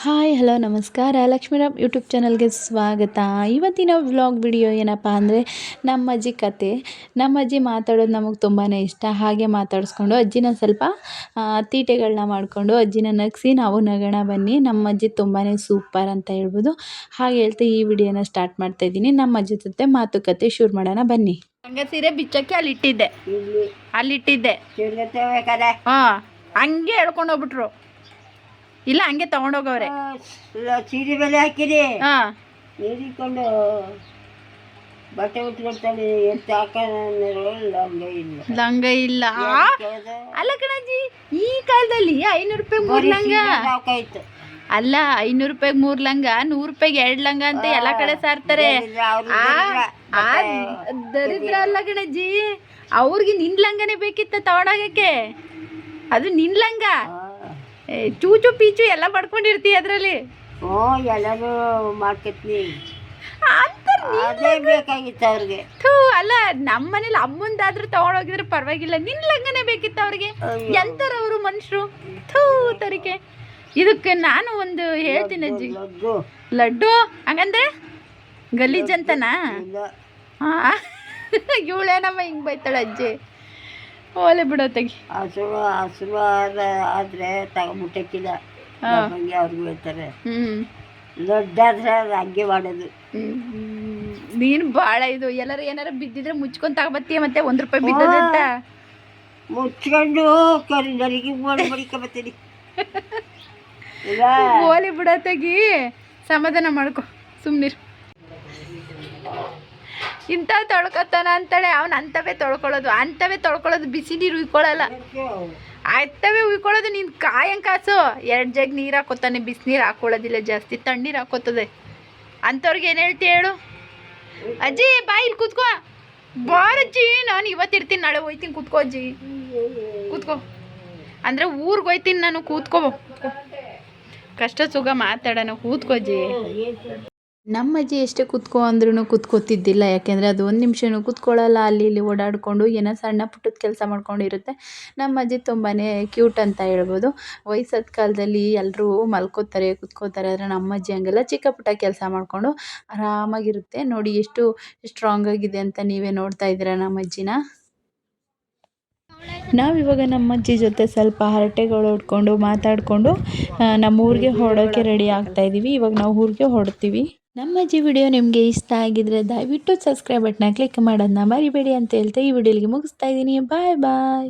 Hi hello ನಮಸ್ಕಾರ Lakshmiram YouTube ಚಾನಲ್ಗೆ ಸ್ವಾಗತ. ಇವತ್ತಿನ ವ್ಲಾಗ್ ವಿಡಿಯೋ ಏನಪ್ಪ ಅಂದರೆ ನಮ್ಮ ಅಜ್ಜಿ ಕತೆ. ನಮ್ಮ ಅಜ್ಜಿ ಮಾತಾಡೋದು ನಮಗೆ ತುಂಬಾ ಇಷ್ಟ. ಹಾಗೆ ಮಾತಾಡಿಸ್ಕೊಂಡು ಅಜ್ಜಿನ ಸ್ವಲ್ಪ ತೀಟೆಗಳನ್ನ ಮಾಡಿಕೊಂಡು ಅಜ್ಜಿನ ನಗಿಸಿ ನಾವು ನಗೋಣ ಬನ್ನಿ. ನಮ್ಮ ಅಜ್ಜಿ ತುಂಬಾ ಸೂಪರ್ ಅಂತ ಹೇಳ್ಬೋದು. ಹಾಗೆ ಹೇಳ್ತಾ ಈ ವಿಡಿಯೋನ ಸ್ಟಾರ್ಟ್ ಮಾಡ್ತಾ ಇದ್ದೀನಿ. ನಮ್ಮ ಅಜ್ಜಿ ಜೊತೆ ಮಾತುಕತೆ ಶುರು ಮಾಡೋಣ ಬನ್ನಿ. ಹಂಗೆ ಸೀರೆ ಬಿಚ್ಚಕ್ಕೆ ಅಲ್ಲಿಟ್ಟಿದ್ದೆ ಹಾಂ ಹಂಗೆ ಹೇಳ್ಕೊಂಡು ಹೋಗ್ಬಿಟ್ರು. ಇಲ್ಲ ಹಂಗೆ ತಗೊಂಡೋಗವ್ರೆ. ಸೀರೆ ಬೆಲೆ ಹಾಕಿರಿ ಹಾಂ ನೀರಿಕೊಂಡು ಬಟ್ಟೆ ಉಟ್ಕೊಳ್ತಾಳೆ ಎಷ್ಟು ಲಂಗ ಇಲ್ಲ ಅಲ್ಲ ಕಣಜ್ಜಿ, ಈ ಕಾಲದಲ್ಲಿ 500 ರೂಪಾಯಿ 3 ಲಂಗ ಹಾಕಾಯ್ತು. ಅಲ್ಲ 500 ರೂಪಾಯಿಗೆ 3 ಲಂಗ, 100 ರೂಪಾಯಿಗೆ 2 ಲಂಗ ಅಂತ ಎಲ್ಲ ಕಡೆ ಸಾರ್ತಾರೆ. ಆ ದರಿದ್ರ ಅಲ್ಲ ಕಣಜ್ಜಿ, ಅವ್ರಿಗೆ ನಿನ್ ಲಂಗನೇ ಬೇಕಿತ್ತ ತಗೊಂಡೋಗಕ್ಕೆ. ಅದು ನಿನ್ ಲಂಗ ಚೂಚು ಪೀಚು ಎಲ್ಲ ಮಾಡ್ಕೊಂಡಿರ್ತೀಯ ಅದರಲ್ಲಿ. ಎಲ್ಲರೂ ಮಾಡ್ಕೊತೀನಿ ಅದೇ ಬೇಕಾಗಿತ್ತು ಅವ್ರಿಗೆ. ಅಲ್ಲ ನಮ್ಮ ಮನೇಲಿ ಅಮ್ಮಂದಾದ್ರೂ ತಗೊಂಡೋಗಿದ್ರೆ ಪರವಾಗಿಲ್ಲ, ನಿನ್ ಲಂಗನೇ ಬೇಕಿತ್ತು ಅವ್ರಿಗೆ. ಎಂತಾರ ಅವರು ಮನುಷ್ಯರು ತರಿಕೆ. ಇದಕ್ಕೆ ನಾನು ಒಂದು ಹೇಳ್ತೀನಿ ಅಜ್ಜಿ, ಲಡ್ಡು ಹಂಗಂದ್ರೆ ಗಲೀಜಂತನಾ? ಹಾಂ ಇವಳೇನಮ್ಮ ಹಿಂಗೆ ಬೈತಾಳೆ ಅಜ್ಜಿ. ಓಲೆ ಬಿಡೋ ತೆಗಿ. ಹಸುವ ಆದ್ರೆ ತಗೊಂಬಿಟ್ಟಕ್ಕಿಲ್ಲ ಹಂಗೆ ಅವ್ರಿಗೆ ಹೇಳ್ತಾರೆ. ದೊಡ್ಡಾದ್ರೆ ಹಂಗೆ ಮಾಡೋದು. ನೀನು ಭಾಳ ಇದು ಎಲ್ಲರೂ ಏನಾರ ಬಿದ್ದಿದ್ರೆ ಮುಚ್ಕೊಂಡು ತಗೊಬತ್ತೀಯ, ಮತ್ತೆ 1 ರೂಪಾಯಿ ಬಿದ್ದದೆ ಅಂತ ಮುಚ್ಕೊಂಡು ಕರಿನರಿಗೆ ಬಡಿಕೊಬತ್ತೀನಿ. ಓಲೆ ಬಿಡೋ ತೆಗಿ, ಸಮಾಧಾನ ಮಾಡ್ಕೊ ಸುಮ್ಮನಿರು. ಇಂಥವು ತೊಳ್ಕೊತಾನ ಅಂತಾಳೆ ಅವನು. ಅಂಥವೇ ತೊಳ್ಕೊಳ್ಳೋದು ಬಿಸಿ ನೀರು ಉಯ್ಕೊಳ್ಳಲ್ಲ. ಅಂಥವೇ ಉಯ್ಕೊಳ್ಳೋದು. ನೀನು ಕಾಸು 2 ಜಗ್ ನೀರು ಹಾಕೋತಾನೆ, ಬಿಸಿನೀರು ಹಾಕೊಳ್ಳೋದಿಲ್ಲ ಜಾಸ್ತಿ, ತಣ್ಣೀರು ಹಾಕೋತದೆ. ಅಂಥವ್ರಿಗೆ ಏನು ಹೇಳ್ತೀಯ ಹೇಳು? ಅಜ್ಜಿ ಬಾ ಇಲ್ಲಿ ಕೂತ್ಕೋ. ಬಾರಜ್ಜಿ, ನಾನು ಇವತ್ತಿರ್ತೀನಿ ನಾಳೆ ಹೋಯ್ತೀನಿ, ಕೂತ್ಕೋ ಅಜ್ಜಿ ಕೂತ್ಕೋ. ಅಂದರೆ ಊರಿಗೆ ಹೋಯ್ತೀನಿ ನಾನು, ಕೂತ್ಕೋ. ಕಷ್ಟ ಸುಖ ಮಾತಾಡೋಣ, ಕೂತ್ಕೋ ಅಜ್ಜಿ. ನಮ್ಮ ಅಜ್ಜಿ ಎಷ್ಟೇ ಕೂತ್ಕೋ ಅಂದ್ರೂ ಕೂತ್ಕೋತಿದ್ದಿಲ್ಲ. ಯಾಕೆಂದರೆ ಅದು 1 ನಿಮಿಷನೂ ಕೂತ್ಕೊಳ್ಳಲ್ಲ. ಅಲ್ಲಿ ಇಲ್ಲಿ ಓಡಾಡಿಕೊಂಡು ಏನೋ ಸಣ್ಣ ಪುಟ್ಟದ ಕೆಲಸ ಮಾಡ್ಕೊಂಡಿರುತ್ತೆ. ನಮ್ಮ ಅಜ್ಜಿ ತುಂಬಾ ಕ್ಯೂಟ್ ಅಂತ ಹೇಳ್ಬೋದು. ವಯಸ್ಸಾದ ಕಾಲದಲ್ಲಿ ಎಲ್ಲರೂ ಮಲ್ಕೋತಾರೆ, ಕೂತ್ಕೋತಾರೆ. ಆದರೆ ನಮ್ಮ ಅಜ್ಜಿ ಹಂಗೆಲ್ಲ ಚಿಕ್ಕ ಪುಟ್ಟ ಕೆಲಸ ಮಾಡಿಕೊಂಡು ಆರಾಮಾಗಿರುತ್ತೆ. ನೋಡಿ ಎಷ್ಟು ಸ್ಟ್ರಾಂಗ್ ಆಗಿದೆ ಅಂತ ನೀವೇ ನೋಡ್ತಾ ಇದ್ದೀರಾ ನಮ್ಮ ಅಜ್ಜಿನ. ನಾವಿವಾಗ ನಮ್ಮ ಅಜ್ಜಿ ಜೊತೆ ಸ್ವಲ್ಪ ಹರಟೆಗಳು ಹೊಡ್ಕೊಂಡು ಮಾತಾಡಿಕೊಂಡು ನಮ್ಮ ಊರಿಗೆ ಹೊರಡೋಕ್ಕೆ ರೆಡಿ ಆಗ್ತಾಯಿದ್ದೀವಿ. ಇವಾಗ ನಾವು ಊರಿಗೆ ಹೊರಡ್ತೀವಿ. ನಮ್ಮ ಅಜ್ಜಿ ವಿಡಿಯೋ ನಿಮಗೆ ಇಷ್ಟ ಆಗಿದ್ರೆ ದಯವಿಟ್ಟು ಸಬ್ಸ್ಕ್ರೈಬ್ ಬಟನ್ನ ಕ್ಲಿಕ್ ಮಾಡೋದನ್ನ ಮರಿಬೇಡಿ ಅಂತ ಹೇಳ್ತಾ ಈ ವಿಡಿಯೋಗೆ ಮುಗಿಸ್ತಾ ಇದ್ದೀನಿ. ಬಾಯ್ ಬಾಯ್.